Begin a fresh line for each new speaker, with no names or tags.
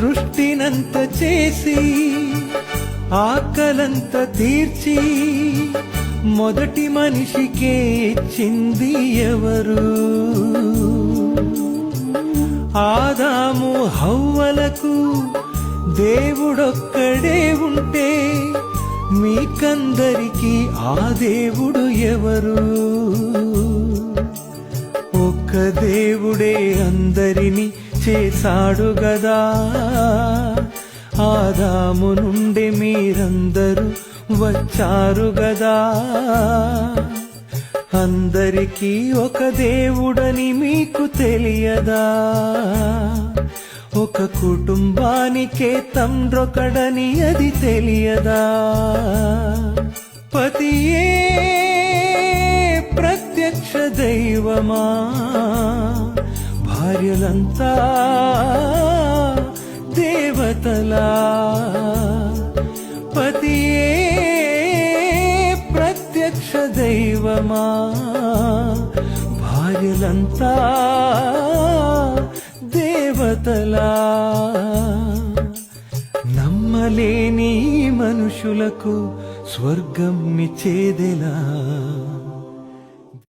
సృష్టినంత చేసి ఆకలంత తీర్చి మొదటి మనిషికే ఇచ్చింది ఎవరు? ఆదాము హవ్వలకు దేవుడొక్కడే ఉంటే మీకందరికీ ఆ దేవుడు ఎవరు? ఒక్క దేవుడే అందరినీ చేశాడు గదా, ఆదాము నుండి మీరందరూ వచ్చారు గదా. అందరికీ ఒక దేవుడని మీకు తెలియదా? ఒక కుటుంబానికే తండ్రొకడని అది తెలియదా? పతియే ప్రత్యక్ష దైవమా, భార్యలంతా దేవతలా. పతియే ప్రత్యక్ష దైవమా, భార్యలంతా దేవతలా. నమ్మలేని మనుషులకు స్వర్గం ఇచ్చేదెలా?